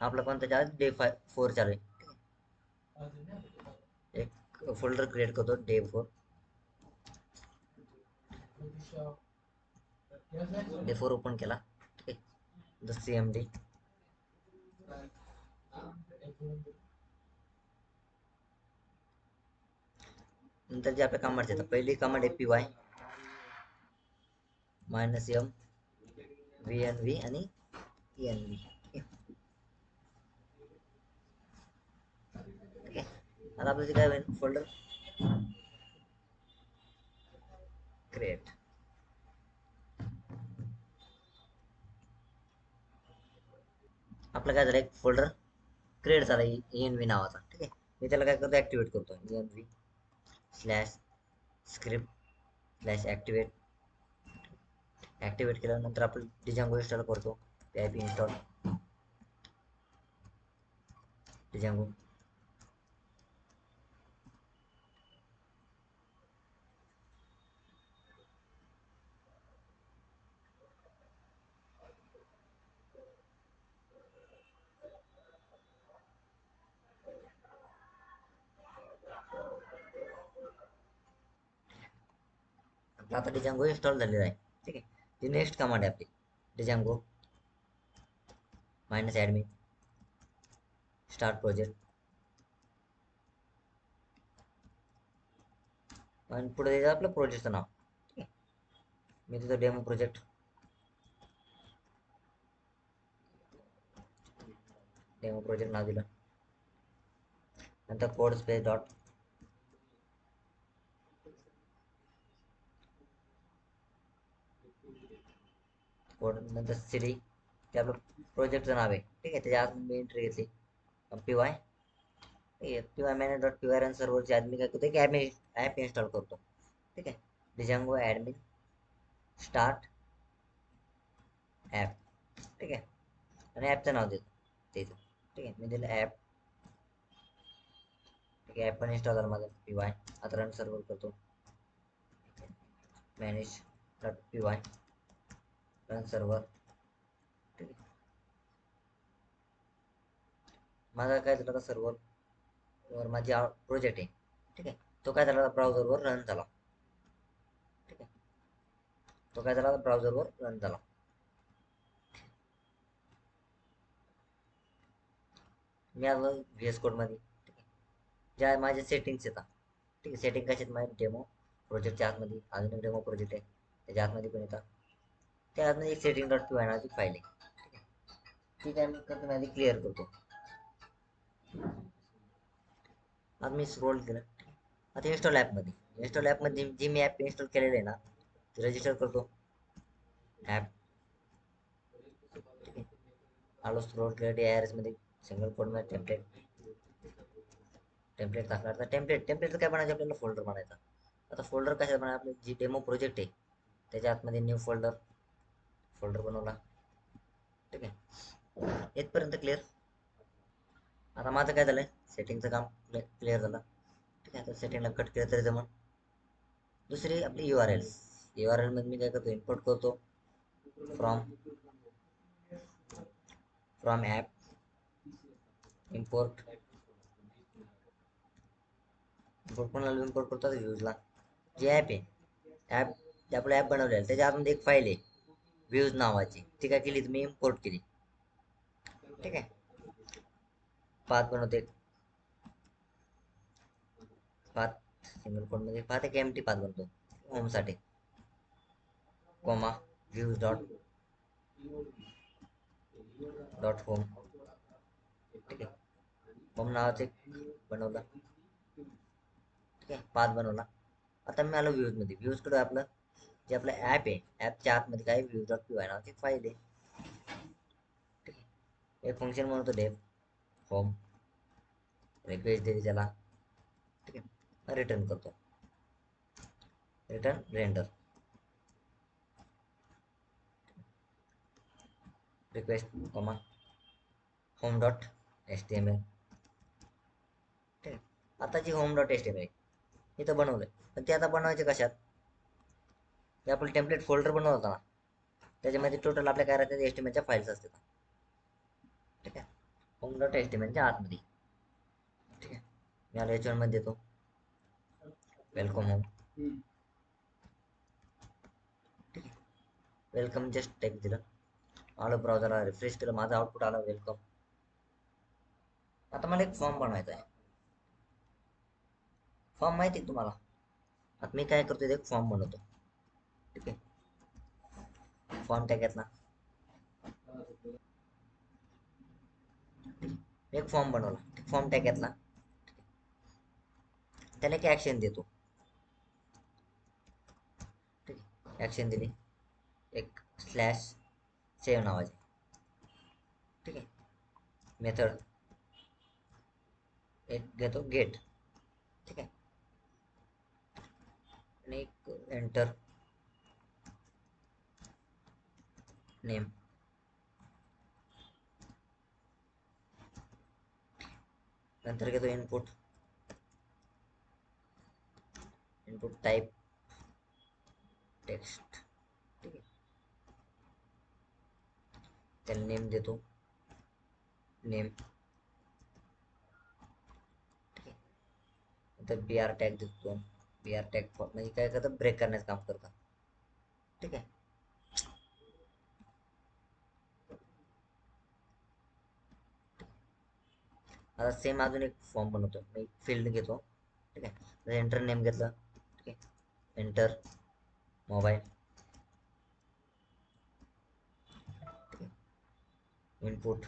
आपला कोणता चालू आहे? डे 4 चालू आहे. एक फोल्डर क्रिएट करतो डे 4. डे 4 ओपन केला. ठीक आहे, द CMD. नंतर जे आपल्या कमांड येतात, पहिली कमांड आहे py -m vnv आणि env. ठीक आहे, आता आपल्याला काय होईल, फोल्डर क्रिएट. आपलं काय झालं, एक फोल्डर क्रिएट झाला env नावाचा. ठीक आहे, मी त्याला काय करतो, ऍक्टिवेट करतो. env slash script slash activate. Activate केल्यानंतर आपण डिजांगो इन्स्टॉल करतो. pip install Django. आता डिजांगो इन्स्टॉल झालेला आहे. ठीक आहे, ती नेक्स्ट कमांड आहे आपली, डिजांगो -admin स्टार्ट प्रोजेक्ट. आणि पुढे द्यायचं आपलं प्रोजेक्टचं नाव. ठीक आहे, मी तिथं डेमो प्रोजेक्ट नाव दिलं. नंतर कोड स्पेस डॉट कोड, नंतर cd ते आपलं प्रोजेक्टचं नाव आहे. ठीक आहे, त्याच्या आत मी एंट्री घेतली py. ठीक आहे, py manager.py रन सर्व्हरच्या आत मी काय करतो, एक ॲप इन्स्टॉल करतो. ठीक आहे, डिजांगो ॲडमिन स्टार्ट ॲप. ठीक आहे, आणि ॲपचं नाव देतो तिथं. ठीक आहे, मी दिलं ॲप. ठीक आहे, ॲप पण इन्स्टॉल झालं माझं py. आता रन सर्व्हर करतो, manage.py रन सर्व्हर. ठीक आहे, माझा काय झालं, सर्व्हर वर माझी प्रोजेक्ट आहे. ठीक आहे, तो काय झाला, ब्राउझरवर रन झाला. ठीक आहे, तो काय झाला, ब्राउझरवर रन झाला. मी आलो VS कोड मध्ये. ठीक आहे, ज्या माझ्या सेटिंग्स येतात. ठीक आहे, सेटिंग कशात, माझ्या डेमो प्रोजेक्टच्या आतमध्ये अजून एक डेमो प्रोजेक्ट आहे, त्याच्या आतमध्ये पण येतात. त्या आतमध्ये एक setting.py नावाची फाईल आहे. ठीक आहे, ती काय मी करतो, मी आधी क्लिअर करतो. आता मी स्क्रोल केलं. आता इन्स्टॉल ॲपमध्ये जी मी ॲप इन्स्टॉल केलेलं आहे ना, ते रजिस्टर करतो ॲप. ठीक आहे, आलो स्क्रोल केलं DIRS मध्ये, सिंगल कोडमध्ये टेम्पलेट टाकणार. तर टेम्पलेटचं काय बनायचं, आपल्याला फोल्डर बनायचा. आता फोल्डर कशात बनायचं, आपली जी डेमो प्रोजेक्ट आहे त्याच्या आतमध्ये न्यू फोल्डर बनवला. ठीक आहे, इथपर्यंत क्लिअर. आता माझं काय झालंय, सेटिंगचं काम क्लिअर झालं. ठीक आहे, आता सेटिंगला कट केलं तरी जमन. दुसरी आपली URL मध्ये मी काय करतो, इम्पोर्ट करतो फ्रॉम ॲप इम्पोर्ट कोणाला इम्पोर्ट करतो, व्ह्यूजला जे ॲप आहे, ॲप जे आपलं ॲप बनवलेलं त्याच्या आतमध्ये एक फाईल आहे व्ह्यूज नावाची. ती काय केली, तुम्ही इम्पोर्ट केली. ठीक आहे, पाथ बनवते, पाथ सिंगल कोड मध्ये पाथ एक एम्प्टी पाथ बनतो होम साठी, कॉमा व्ह्यूज डॉट होम. ठीक आहे, होम नावाचे बनवलं. ठीक आहे, पाथ बनवला. आता मी आलो व्ह्यूज मध्ये. व्ह्यूज कडे आपलं जे आपलं ॲप आहे, ॲपच्या आतमध्ये काय views.py नावाची फाईल आहे. ठीक आहे, एक फंक्शन बनवतो डेफ होम, रिक्वेस्ट देते त्याला. ठीक आहे, रिटर्न करतो, return render request comma home dot HTML. ठीक आहे, आता जी होम डॉट HTML इथं बनवलंय, पण ते आता बनवायचे कशात, ते आपण टेम्पलेट फोल्डर बनवत होता ना, त्याच्यामध्ये टोटल आपल्या काय राहतात HTML च्या फाईल्स असतात. ठीक आहे, होम डॉट एच टी एमएलच्या आतमध्ये. ठीक आहे, मी आला H1 मध्ये देतो वेलकम होम. ठीक आहे, वेलकम जस्ट टाईप दिलं, आलं ब्राउझरला, रिफ्रेश केलं, माझा आउटपुट आला वेलकम. आता मला एक फॉर्म बनवायचा आहे. फॉर्म माहिती आहे तुम्हाला? आता मी काय करतो, एक फॉर्म बनवतो. ठीक आहे, फॉर्म टॅग घेतला, एक फॉर्म बनवला, फॉर्म टॅग घेतला, त्याला एक ऍक्शन देतो. ठीक आहे, ऍक्शन दिली, एक स्लॅश सेव्ह नावाचे. ठीक आहे, मेथड एक घेतो गेट. ठीक आहे, आणि एक एंटर नेम. नंतर घेतो इनपुट, इनपुट टाईप टेक्स्ट. ठीक आहे, त्याला नेम देतो, नेम. ठीक आहे, नंतर बी आर टॅग देतो. बी आर टॅग म्हणजे काय करतं, ब्रेक करण्याचं काम करतं. ठीक आहे, आता सेम अजून एक फॉर्म बनवतो, मी फील्ड घेतो. ठीक आहे, एंटर नेम घेतलं. ठीक आहे, एंटर मोबाईल. ठीक आहे, इनपुट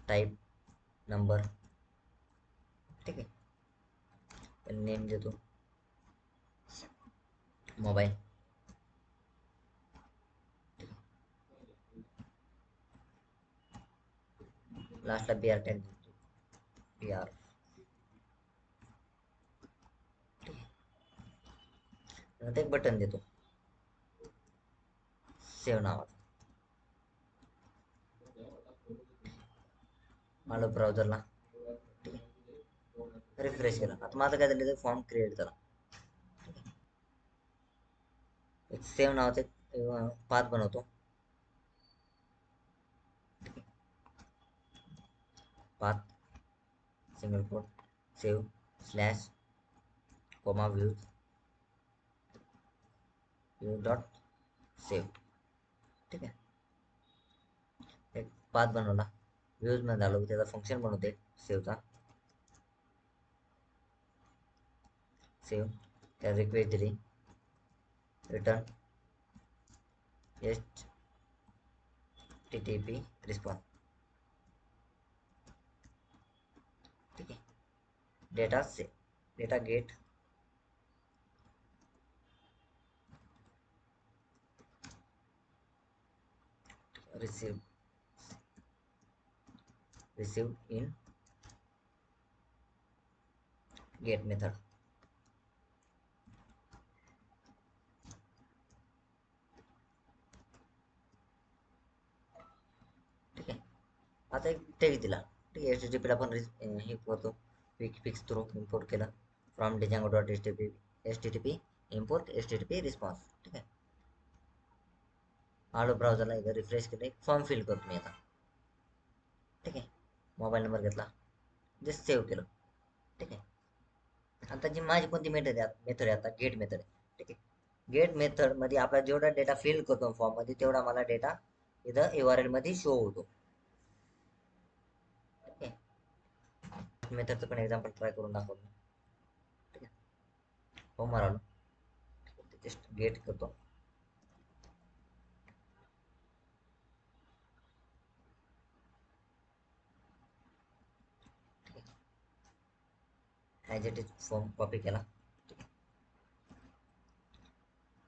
टाईप नंबर. ठीक आहे, नेम देतो मोबाईल. लास्टला बी आर टॅग देतो, बी आर. नंतर एक बटन देतो सेव्ह नावाचं. आलो ब्राउझरला. ठीक आहे, रिफ्रेश केला, आता माझं काय झालं, फॉर्म क्रिएट झाला. एक सेव्ह नावाचं एक पाथ बनवतो. Path single quote save slash comma views view dot save. ठीक आहे, एक पाथ बनवला, व्ह्यूज मध्ये आलो, त्याचा फंक्शन बनवते सेव्हचा. सेव्ह, त्याला रिक्वेस्ट दिली, return H T T P response. ठीक आहे, data say data gate receive received in get method. ठीक आहे, आता एक टेक्स्ट दिला. ठीक आहे, HTTP ला आपण हे करतो, क्विक फिक्स थ्रू इम्पोर्ट केला from Django dot HTTP import HTTP response. ठीक आहे, आलो ब्राउझरला, एकदा रिफ्रेश केलं, एक फॉर्म फिल करतो मी आता. ठीक आहे, मोबाईल नंबर घेतला, जस्ट सेव्ह केलं. ठीक आहे, आता जी माझी कोणती मेथड आहे, आता गेट मेथड आहे. ठीक आहे, गेट मेथड मध्ये आपला जेवढा डेटा फिल करतो फॉर्म मध्ये, तेवढा मला डेटा इथं URL मध्ये शो होतो. ठीक आहे, मेथडचं पण एक्झाम्पल ट्राय करून दाखवतो. ठीक आहे, होम वर आलो, जस्ट गेट करतो. As it is form copy केला. ठीक आहे,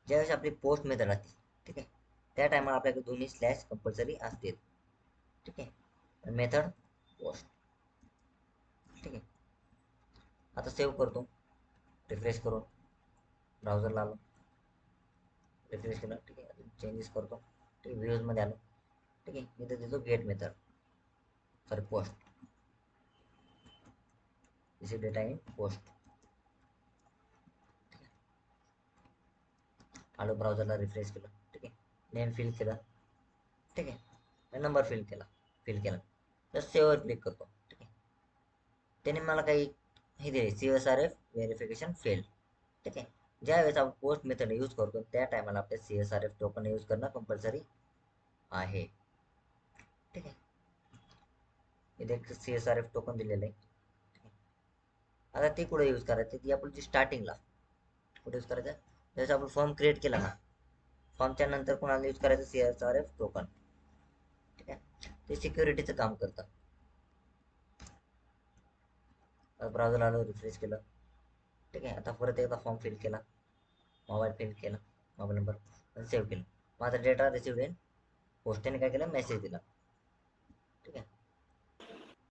ज्यावेळेस आपली पोस्ट मेथड असते, ठीक आहे, त्या टायमाला आपल्याकडे दोन्ही स्लॅश कंपल्सरी असतील. ठीक आहे, मेथड पोस्ट. ठीक आहे, आता सेव्ह करतो, रिफ्रेश करून ब्राउझरला आलो, रिफ्रेश केलं. ठीक आहे, चेंजेस करतो. ठीक आहे, व्ह्यूज मध्ये आलो. ठीक आहे, इथे देतो get method, sorry post, receive data in post. आलो ब्राउझरला, रिफ्रेश केलं. ठीक आहे, नेम फिल केलं. ठीक आहे, नंबर फिल केला तर सेव्हवर क्लिक करतो. ठीक आहे. त्याने मला काही हे दिले, CSRF व्हेरिफिकेशन फेल. ठीक आहे. ज्यावेळेस आपण पोस्ट मेथड यूज करतो त्या टायमाला आपल्या CSRF टोकन यूज करणं कंपल्सरी आहे. ठीक आहे. इथे एक CSRF टोकन दिलेलं आहे. आता ते कुठे यूज करायचं, ती आपण स्टार्टिंगला कुठे यूज करायचं, जसं आपण फॉर्म क्रिएट केला ना, फॉर्मच्या नंतर कोणाला यूज करायचं CSRF टोकन. ठीक आहे. ते सिक्युरिटीचं काम करतं. ब्राउझर आलं, रिफ्रेश केलं. ठीक आहे. आता परत एकदा फॉर्म फिल केला, मोबाईल फिल केला, मोबाईल नंबर सेव्ह केला. माझा डेटा रिसिव्ह इन पोस्टने काय केलं, मेसेज दिला. ठीक आहे.